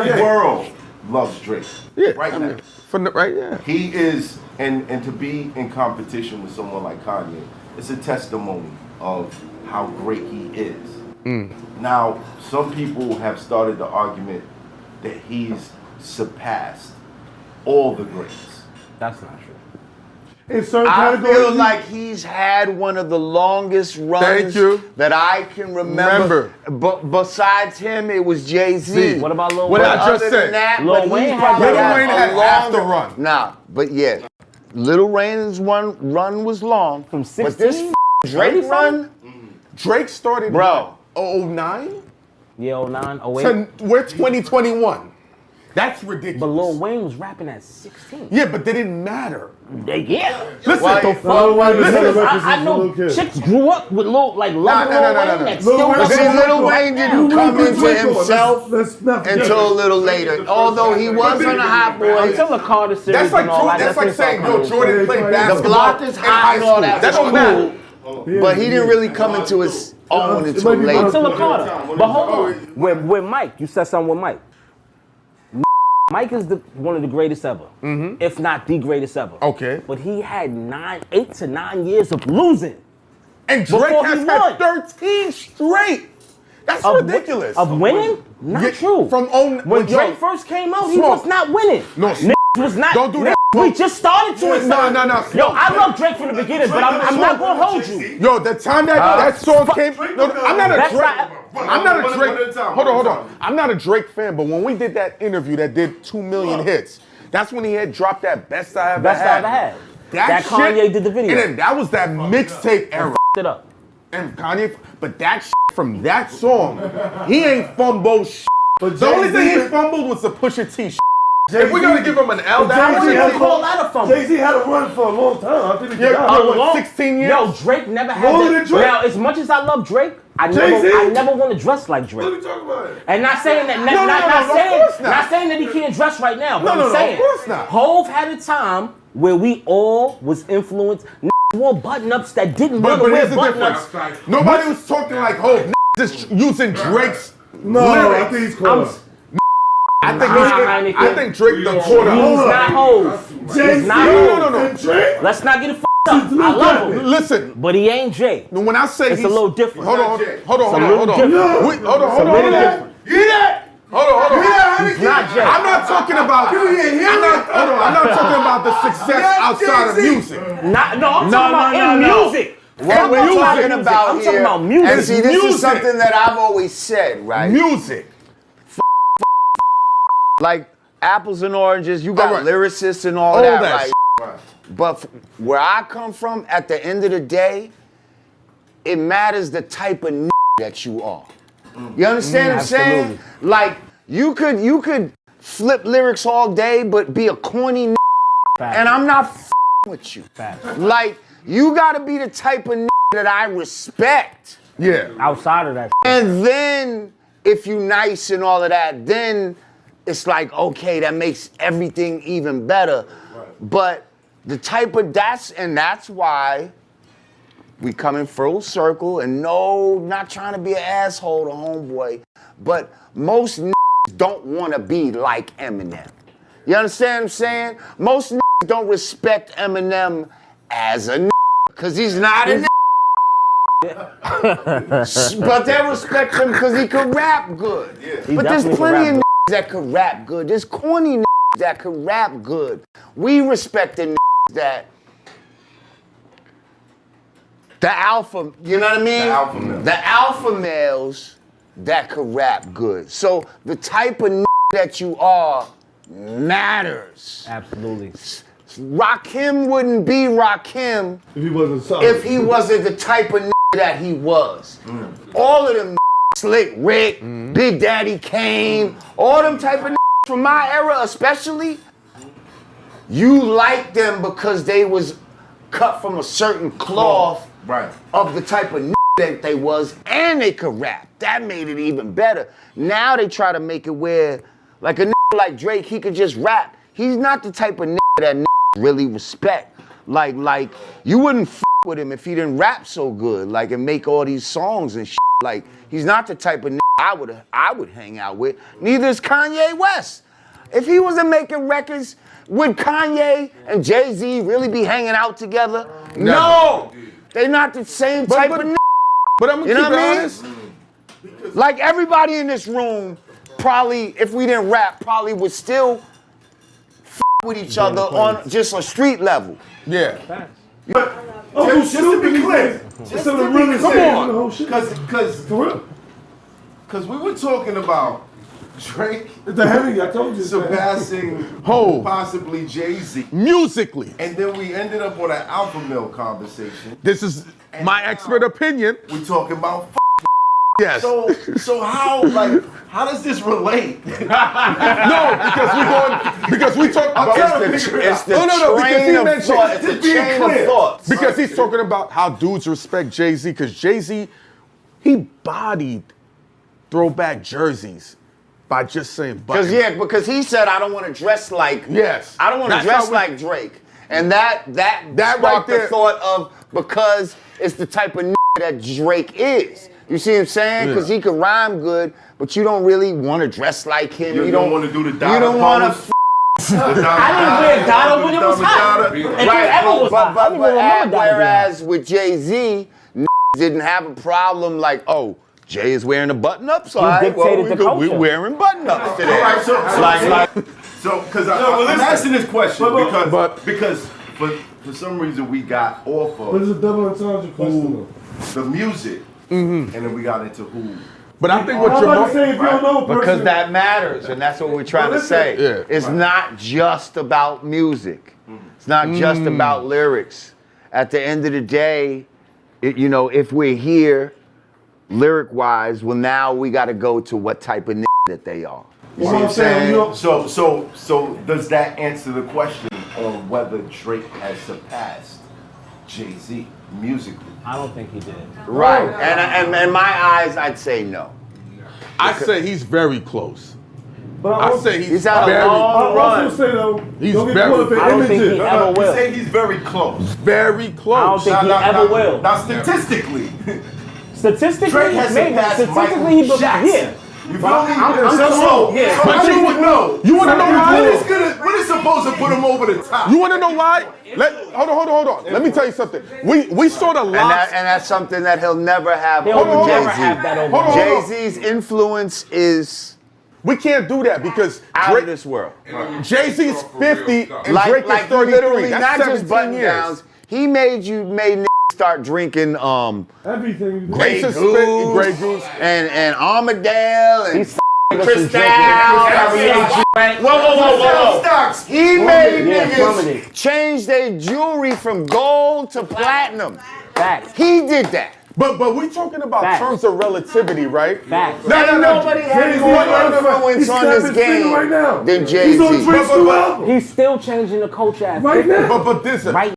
world loves Drake. Yeah, right now. Yeah. He is, and to be in competition with someone like Kanye, it's a testimony of how great he is. Now, some people have started the argument that he's surpassed all the greats. That's not true. In certain I categories, feel like he's had one of the longest runs that I can remember. But besides him, it was Jay-Z. What about Lil Wayne? What I just said. Lil Wayne had half the run. Nah, but yeah, Lil Wayne's run was long. From 16? But this Drake run, Drake started, bro. 09? Yeah, 09, 08. We're 2021. That's ridiculous. But Lil Wayne was rapping at 16. Yeah, but they didn't matter. Yeah. Listen, I know chicks grew up with Lil Wayne that still But see, Lil Wayne didn't come into himself until a little later. Although he was on a Hot Boy. Until the Carter series That's like, and all that. that's like saying, yo, Jordan played basketball. The block is high and all that. That don't matter. But he didn't really come into his own until later. Until the Carter. But hold on. With Mike, you said something with Mike. Mike is one of the greatest ever, if not the greatest ever. Okay. But he had 8 to 9 years of losing. And Drake before has he had won. 13 straight. That's ridiculous. Of winning? Not true. When Drake first came out, he was not winning. No, was not. Don't do that. We just started to it. No. Yo, I love Drake from the beginning, but I'm not gonna hold you. Yo, the time that song came, no, I'm not a Drake. I'm not a Drake. Hold on. I'm not a Drake fan, but when we did that interview that did 2 million hits, that's when he had dropped that Best I Ever Had. That Kanye did the video. And then that was that mixtape era. It up. And Kanye, but that from that song, he ain't fumbled shit. The only thing he fumbled was the Pusha T shit. If we're gonna give him an L, I wouldn't call that a fumble. Jay-Z had a run for a long time. I think he got 16 years. Yo, Drake never had that. Now, as much as I love Drake, I never want to dress like Drake. What are we talking about? And not saying that, not saying that he can't dress right now. But I'm saying, of course not. Hov had a time where we all was influenced. Wore button-ups that didn't But wear here's the button-ups. difference. Nobody was talking like Hov. Just using Drake's No, lyrics. I think he's caught up. I think Drake done caught up. He's not Hov. He's not Hov. No. Let's not get it f***ed up. I love him. Listen. But he ain't Jay. When I say it's a little different. Hold on. You hear that? Hold on. He's not Jay. I'm not talking about. I'm not talking about the success outside of music. I'm talking about in music. What we're talking about I'm here, talking about music. and see, this is something that I've always said, right? Music. Like apples and oranges, you got lyricists and all that, right? But where I come from, at the end of the day, it matters the type of that you are. You understand what I'm saying? Like you could flip lyrics all day, but be a corny and I'm not with you. Like you gotta be the type of that I respect. Yeah. Outside of that. And then if you nice and all of that, then it's like, okay, that makes everything even better. But the type of that's why we come in full circle, and no, not trying to be an asshole to homeboy, but most don't want to be like Eminem. You understand what I'm saying? Most don't respect Eminem as a because he's not a but they respect him because he can rap good. But there's plenty of that could rap good. There's corny that could rap good. We respect the that the alpha, you know what I mean? The alpha males that could rap good. So the type of that you are matters. Absolutely. Rakim wouldn't be Rakim if he wasn't the type of that he was. All of them Slick Rick, Big Daddy Kane, all them type of from my era especially, you like them because they was cut from a certain cloth of the type of that they was, and they could rap. That made it even better. Now they try to make it where, like a like Drake, he could just rap. He's not the type of that really respect. Like you wouldn't with him if he didn't rap so good, like and make all these songs and shit. Like he's not the type of I would hang out with. Neither is Kanye West. If he wasn't making records, would Kanye and Jay-Z really be hanging out together? No! They're not the same type of But I'm gonna keep it honest. Like everybody in this room probably, if we didn't rap, probably would still with each other on just a street level. Yeah. But Just to be clear, come on, because we were talking about Drake the heavy. I told you. surpassing Hov. possibly Jay-Z, Musically. and then we ended up on an Alpha Male conversation. This is my expert opinion. We talking about Yes. so how does this relate? No, because we talk about It's the train of thought. It's the chain of thoughts. because he's talking about how dudes respect Jay-Z, because Jay-Z, he bodied throwback jerseys by just saying button. Because he said I don't want to dress like Yes. I don't want to That's dress how we- like Drake. And that right sparked the there. thought of because it's the type of that Drake is. You see what I'm saying? Because he could rhyme good, but you don't really want to dress like him. You don't want to do the Dada You don't want to. pose? I didn't wear Dada when it was hot. If it ever was hot. I don't even remember Dada. Whereas with Jay-Z, didn't have a problem like, oh, Jay is wearing a button-up, so dictated the culture. we're wearing button-ups today. All right, so because I'm asking this question because for some reason we got off But it's of a double entendre question though. the music, and then we got into who. But I think what I'm you're about to say, if you don't know a person, Because that matters, and that's what we're trying to say. Yeah. It's not just about music. It's not just about lyrics. At the end of the day, if we're here, lyric-wise, well, now we got to go to what type of that they are. You see what I'm saying? So does that answer the question on whether Drake has surpassed Jay-Z musically? I don't think he did. Right. And in my eyes, I'd say no. I say he's very close. but I say he's had a very, long I also say though, He's don't get very- caught up in I don't think images. he ever You will. say he's very close. very I don't close. think he ever will. Now statistically, Statistically, Drake has maybe. surpassed Statistically, he Michael Jackson. yeah. You feel me? I'm So yeah. But you would know. You want to know What why? is supposed to put him over the top? You want to know why? Hold on. Let me tell you something. We saw the And locks. that's something that he'll never have He'll over never Jay-Z. have that over Hold on. Jay-Z's influence is We can't do that because out of this world. Jay-Z's 50 and Like Drake is literally 33. not That's just 17 button years. downs. He made niggas start drinking Everything. Grey Ace of Goose, Spit, Grey Goose. and Armadale and He's Cristal. Whoa. Stocks. He made Yeah, niggas plummeted. change their jewelry from gold to platinum. Facts. He did that. But we talking about Facts. terms of relativity, right? Facts. Ain't nobody has Jay-Z more right influence He's on this snapping his finger game right now. than He's on Jay-Z. Drake's new album. He's still changing the culture at Right 50. now. But this Right